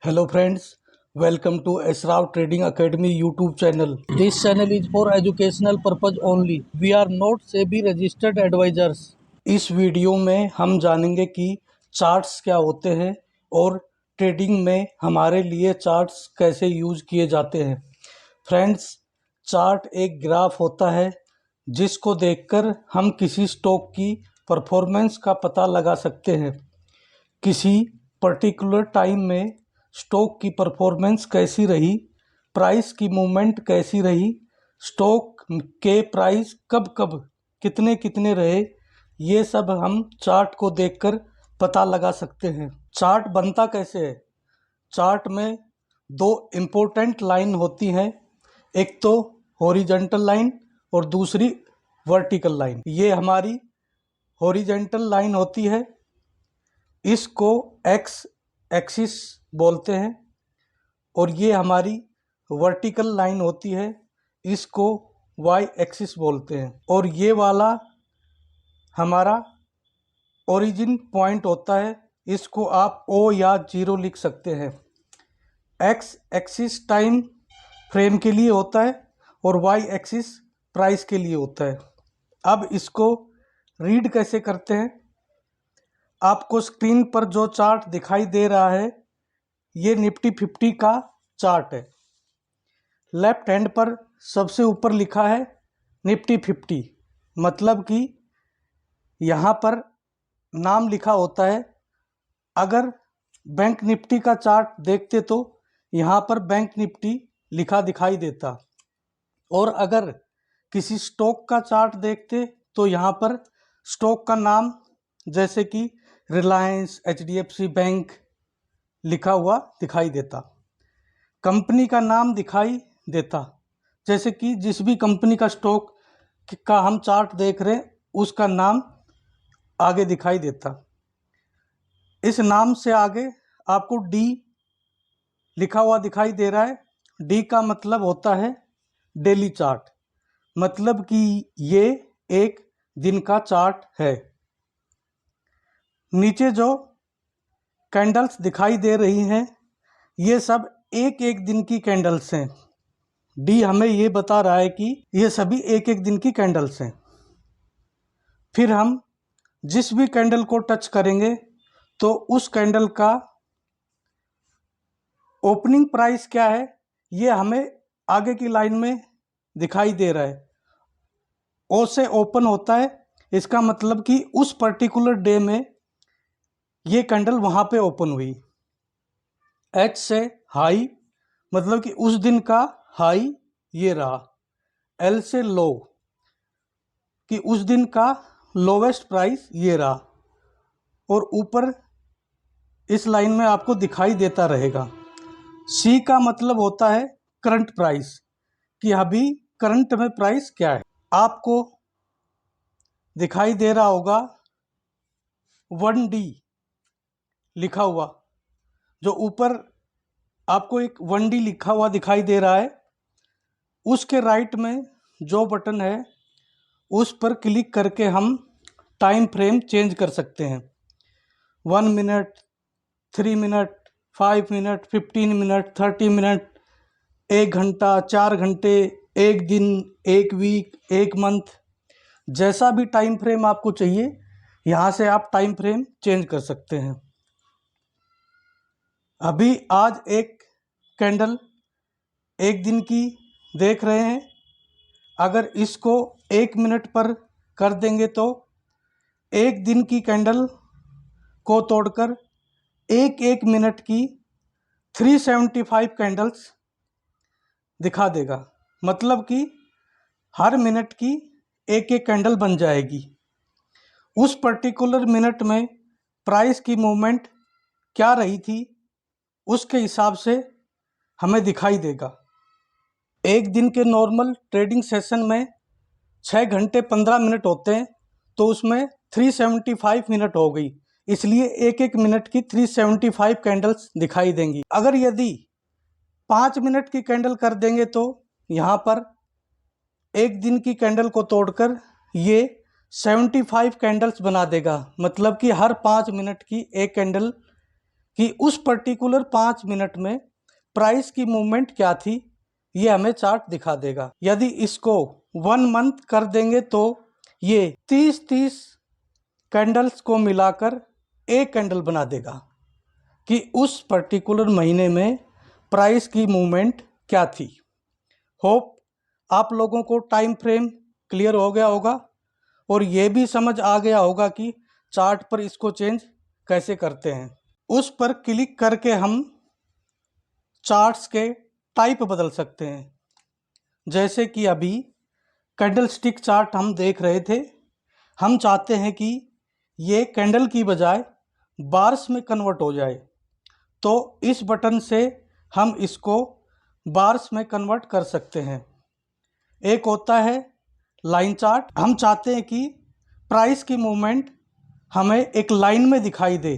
Hello friends, welcome to Esrav Trading Academy YouTube channel. This channel is for educational purpose only. We are not SEBI registered advisors. इस video में हम जानेंगे कि charts क्या होते हैं और ट्रेडिंग में हमारे लिए चार्ट्स कैसे यूज किए जाते हैं। फ्रेंड्स, चार्ट एक ग्राफ होता है जिसको देखकर हम किसी स्टॉक की परफॉर्मेंस का पता लगा सकते हैं। किसी पर्टिकुलर टाइम में स्टॉक की परफॉर्मेंस कैसी रही, प्राइस की मूवमेंट कैसी रही, स्टॉक के प्राइस कब कब कितने कितने रहे, ये सब हम चार्ट को देखकर पता लगा सकते हैं। चार्ट बनता कैसे है? चार्ट में दो इम्पोर्टेंट लाइन होती हैं, एक तो हॉरिजॉन्टल लाइन और दूसरी वर्टिकल लाइन। ये हमारी हॉरिजॉन्टल लाइन होती है, इसको एक्स एक्सिस बोलते हैं, और ये हमारी वर्टिकल लाइन होती है, इसको वाई एक्सिस बोलते हैं। और ये वाला हमारा ओरिजिन पॉइंट होता है, इसको आप ओ या जीरो लिख सकते हैं। एक्स एक्सिस टाइम फ्रेम के लिए होता है और वाई एक्सिस प्राइस के लिए होता है। अब इसको रीड कैसे करते हैं? आपको स्क्रीन पर जो चार्ट दिखाई दे रहा है, ये निफ्टी 50 का चार्ट है। लेफ्ट हैंड पर सबसे ऊपर लिखा है निफ्टी 50, मतलब कि यहाँ पर नाम लिखा होता है। अगर बैंक निफ्टी का चार्ट देखते तो यहाँ पर बैंक निफ्टी लिखा दिखाई देता, और अगर किसी स्टॉक का चार्ट देखते तो यहाँ पर स्टॉक का नाम जैसे कि रिलायंस, HDFC बैंक लिखा हुआ दिखाई देता। कंपनी का नाम दिखाई देता, जैसे कि जिस भी कंपनी का स्टॉक का हम चार्ट देख रहे हैं उसका नाम आगे दिखाई देता। इस नाम से आगे आपको डी लिखा हुआ दिखाई दे रहा है। डी का मतलब होता है डेली चार्ट, मतलब कि ये एक दिन का चार्ट है। नीचे जो कैंडल्स दिखाई दे रही हैं, ये सब एक एक दिन की कैंडल्स हैं। डी हमें ये बता रहा है कि ये सभी एक एक दिन की कैंडल्स हैं। फिर हम जिस भी कैंडल को टच करेंगे तो उस कैंडल का ओपनिंग प्राइस क्या है, ये हमें आगे की लाइन में दिखाई दे रहा है। ओ से ओपन होता है, इसका मतलब कि उस पर्टिकुलर डे में ये कैंडल वहाँ पे ओपन हुई। एच से हाई, मतलब कि उस दिन का हाई ये रहा। एल से लो, कि उस दिन का लोवेस्ट प्राइस ये रहा, और ऊपर इस लाइन में आपको दिखाई देता रहेगा। सी का मतलब होता है करंट प्राइस, कि अभी करंट में प्राइस क्या है। आपको दिखाई दे रहा होगा 1D लिखा हुआ, जो ऊपर आपको एक 1D लिखा हुआ दिखाई दे रहा है, उसके राइट में जो बटन है उस पर क्लिक करके हम टाइम फ्रेम चेंज कर सकते हैं। 1 minute, 3 minute, 5 minute, 15 minute, 30 minute, 1 घंटा, 4 घंटे, 1 दिन, 1 वीक, 1 मंथ, जैसा भी टाइम फ्रेम आपको चाहिए यहाँ से आप टाइम फ्रेम चेंज कर सकते हैं। अभी आज एक कैंडल एक दिन की देख रहे हैं, अगर इसको 1 मिनट पर कर देंगे तो एक दिन की कैंडल को तोड़कर एक एक मिनट की 375 कैंडल्स दिखा देगा, मतलब कि हर मिनट की एक एक कैंडल बन जाएगी। उस पर्टिकुलर मिनट में प्राइस की मूवमेंट क्या रही थी उसके हिसाब से हमें दिखाई देगा। एक दिन के नॉर्मल ट्रेडिंग सेशन में 6 घंटे 15 मिनट होते हैं, तो उसमें 375 मिनट हो गई, इसलिए एक एक मिनट की 375 कैंडल्स दिखाई देंगी। अगर यदि 5 मिनट की कैंडल कर देंगे तो यहाँ पर एक दिन की कैंडल को तोड़कर ये 75 कैंडल्स बना देगा, मतलब कि हर 5 मिनट की एक कैंडल कि उस पर्टिकुलर 5 मिनट में प्राइस की मूवमेंट क्या थी, ये हमें चार्ट दिखा देगा। यदि इसको 1 मंथ कर देंगे तो ये 30 कैंडल्स को मिलाकर एक कैंडल बना देगा कि उस पर्टिकुलर महीने में प्राइस की मूवमेंट क्या थी। होप आप लोगों को टाइम फ्रेम क्लियर हो गया होगा और ये भी समझ आ गया होगा कि चार्ट पर इसको चेंज कैसे करते हैं। उस पर क्लिक करके हम चार्ट्स के टाइप बदल सकते हैं। जैसे कि अभी कैंडल स्टिक चार्ट हम देख रहे थे, हम चाहते हैं कि ये कैंडल की बजाय बार्स में कन्वर्ट हो जाए, तो इस बटन से हम इसको बार्स में कन्वर्ट कर सकते हैं। एक होता है लाइन चार्ट, हम चाहते हैं कि प्राइस की मूवमेंट हमें एक लाइन में दिखाई दे,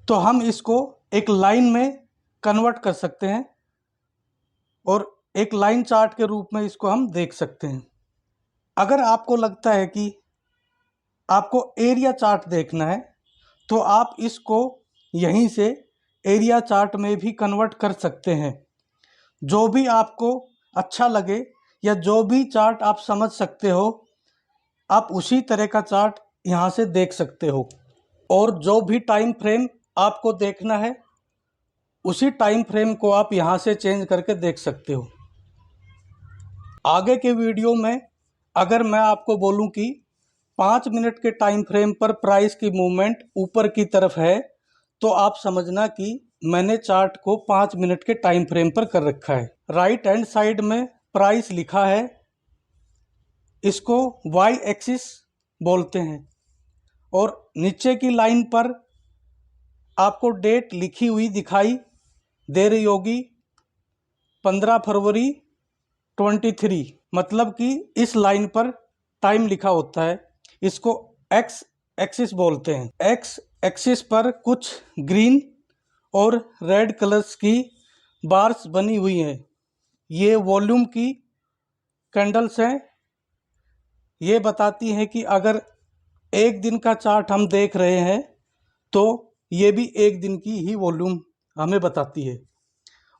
तो हम इसको एक लाइन में कन्वर्ट कर सकते हैं और एक लाइन चार्ट के रूप में इसको हम देख सकते हैं। अगर आपको लगता है कि आपको एरिया चार्ट देखना है तो आप इसको यहीं से एरिया चार्ट में भी कन्वर्ट कर सकते हैं। जो भी आपको अच्छा लगे या जो भी चार्ट आप समझ सकते हो, आप उसी तरह का चार्ट यहाँ से देख सकते हो और जो भी टाइम फ्रेम आपको देखना है उसी टाइम फ्रेम को आप यहाँ से चेंज करके देख सकते हो। आगे के वीडियो में अगर मैं आपको बोलूं कि 5 मिनट के टाइम फ्रेम पर प्राइस की मूवमेंट ऊपर की तरफ है, तो आप समझना कि मैंने चार्ट को 5 मिनट के टाइम फ्रेम पर कर रखा है। राइट हैंड साइड में प्राइस लिखा है, इसको वाई एक्सिस बोलते हैं, और नीचे की लाइन पर आपको डेट लिखी हुई दिखाई दे रही होगी 15 फरवरी 23, मतलब कि इस लाइन पर टाइम लिखा होता है। इसको एक्स एक्सिस बोलते हैं। एक्स एक्सिस पर कुछ ग्रीन और रेड कलर्स की बार्स बनी हुई हैं, ये वॉल्यूम की कैंडल्स हैं। ये बताती हैं कि अगर एक दिन का चार्ट हम देख रहे हैं तो ये भी एक दिन की ही वॉल्यूम हमें बताती है,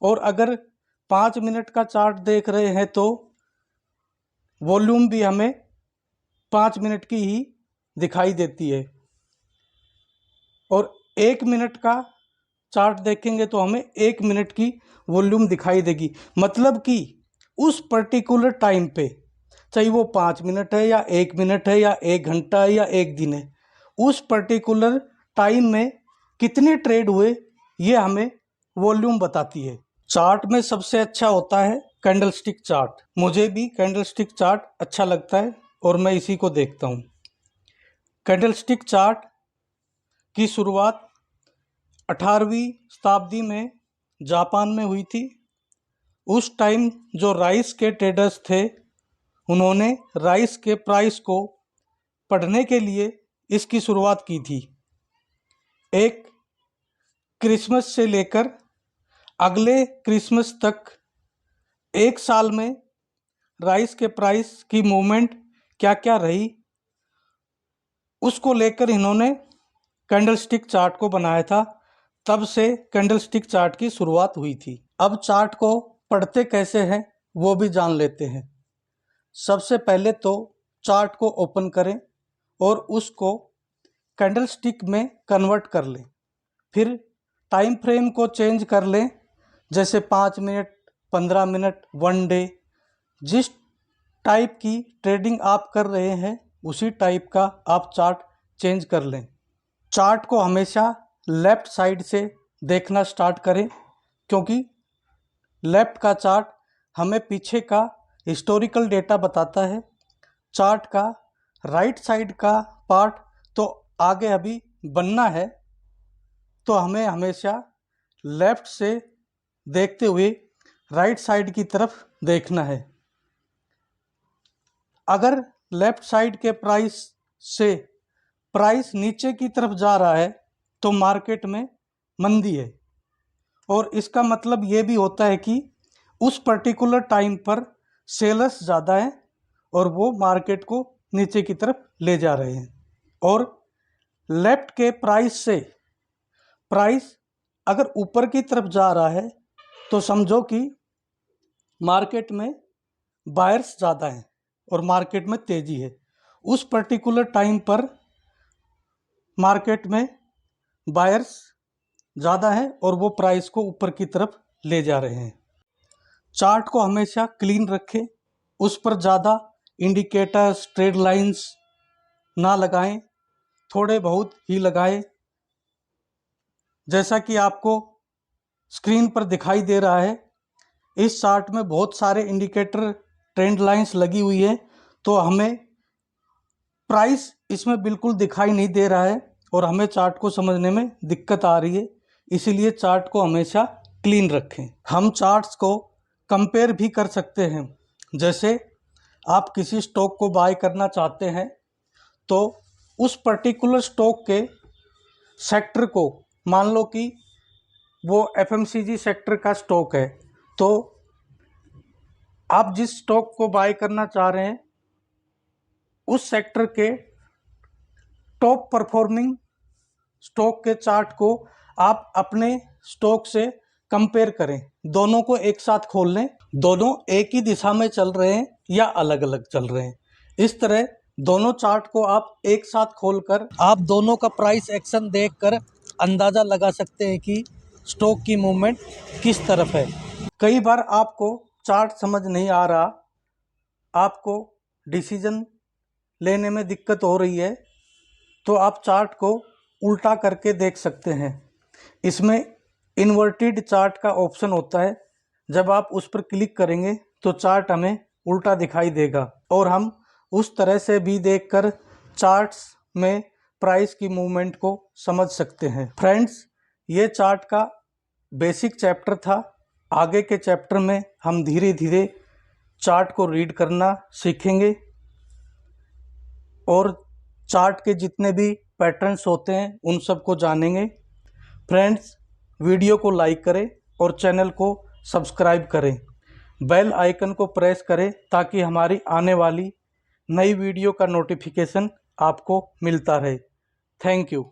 और अगर 5 मिनट का चार्ट देख रहे हैं तो वॉल्यूम भी हमें 5 मिनट की ही दिखाई देती है, और 1 मिनट का चार्ट देखेंगे तो हमें 1 मिनट की वॉल्यूम दिखाई देगी। मतलब कि उस पर्टिकुलर टाइम पे, चाहे वो 5 मिनट है या 1 मिनट है या 1 घंटा है या 1 दिन है, उस पर्टिकुलर टाइम में कितने ट्रेड हुए ये हमें वॉल्यूम बताती है। चार्ट में सबसे अच्छा होता है कैंडल स्टिक चार्ट। मुझे भी कैंडल स्टिक चार्ट अच्छा लगता है और मैं इसी को देखता हूँ। कैंडल स्टिक चार्ट की शुरुआत 18वीं शताब्दी में जापान में हुई थी। उस टाइम जो राइस के ट्रेडर्स थे, उन्होंने राइस के प्राइस को पढ़ने के लिए इसकी शुरुआत की थी। एक क्रिसमस से लेकर अगले क्रिसमस तक एक साल में राइस के प्राइस की मूवमेंट क्या क्या रही, उसको लेकर इन्होंने कैंडल स्टिक चार्ट को बनाया था। तब से कैंडल स्टिक चार्ट की शुरुआत हुई थी। अब चार्ट को पढ़ते कैसे हैं वो भी जान लेते हैं। सबसे पहले तो चार्ट को ओपन करें और उसको कैंडल स्टिक में कन्वर्ट कर लें। फिर टाइम फ्रेम को चेंज कर लें, जैसे 5 मिनट, 15 मिनट, 1 डे। जिस टाइप की ट्रेडिंग आप कर रहे हैं उसी टाइप का आप चार्ट चेंज कर लें। चार्ट को हमेशा लेफ़्ट साइड से देखना स्टार्ट करें, क्योंकि लेफ़्ट का चार्ट हमें पीछे का हिस्टोरिकल डेटा बताता है। चार्ट का राइट साइड का पार्ट तो आगे अभी बनना है, तो हमें हमेशा लेफ़्ट से देखते हुए राइट साइड की तरफ देखना है। अगर लेफ़्ट साइड के प्राइस से प्राइस नीचे की तरफ जा रहा है तो मार्केट में मंदी है, और इसका मतलब ये भी होता है कि उस पर्टिकुलर टाइम पर सेलर्स ज़्यादा हैं और वो मार्केट को नीचे की तरफ ले जा रहे हैं। और लेफ्ट के प्राइस से प्राइस अगर ऊपर की तरफ जा रहा है तो समझो कि मार्केट में बायर्स ज़्यादा हैं और मार्केट में तेज़ी है। उस पर्टिकुलर टाइम पर मार्केट में बायर्स ज़्यादा हैं और वो प्राइस को ऊपर की तरफ ले जा रहे हैं। चार्ट को हमेशा क्लीन रखें, उस पर ज़्यादा इंडिकेटर्स, ट्रेड लाइंस ना लगाएं, थोड़े बहुत ही लगाएं। जैसा कि आपको स्क्रीन पर दिखाई दे रहा है, इस चार्ट में बहुत सारे इंडिकेटर, ट्रेंड लाइंस लगी हुई है, तो हमें प्राइस इसमें बिल्कुल दिखाई नहीं दे रहा है और हमें चार्ट को समझने में दिक्कत आ रही है। इसीलिए चार्ट को हमेशा क्लीन रखें। हम चार्ट्स को कंपेयर भी कर सकते हैं। जैसे आप किसी स्टॉक को बाय करना चाहते हैं तो उस पर्टिकुलर स्टॉक के सेक्टर को, मान लो कि वो एफएमसीजी सेक्टर का स्टॉक है, तो आप जिस स्टॉक को बाय करना चाह रहे हैं उस सेक्टर के टॉप परफॉर्मिंग स्टॉक के चार्ट को आप अपने स्टॉक से कंपेयर करें। दोनों को एक साथ खोल लें, दोनों एक ही दिशा में चल रहे हैं या अलग अलग चल रहे हैं। इस तरह दोनों चार्ट को आप एक साथ खोलकर आप दोनों का प्राइस एक्शन देखकर अंदाज़ा लगा सकते हैं कि स्टॉक की मूवमेंट किस तरफ है। कई बार आपको चार्ट समझ नहीं आ रहा, आपको डिसीजन लेने में दिक्कत हो रही है, तो आप चार्ट को उल्टा करके देख सकते हैं। इसमें इन्वर्टेड चार्ट का ऑप्शन होता है, जब आप उस पर क्लिक करेंगे तो चार्ट हमें उल्टा दिखाई देगा और हम उस तरह से भी देखकर चार्ट्स में प्राइस की मूवमेंट को समझ सकते हैं। फ्रेंड्स, ये चार्ट का बेसिक चैप्टर था। आगे के चैप्टर में हम धीरे धीरे चार्ट को रीड करना सीखेंगे और चार्ट के जितने भी पैटर्न्स होते हैं उन सब को जानेंगे। फ्रेंड्स, वीडियो को लाइक करें और चैनल को सब्सक्राइब करें। बेल आइकन को प्रेस करें ताकि हमारी आने वाली नई वीडियो का नोटिफिकेशन आपको मिलता रहे। Thank you.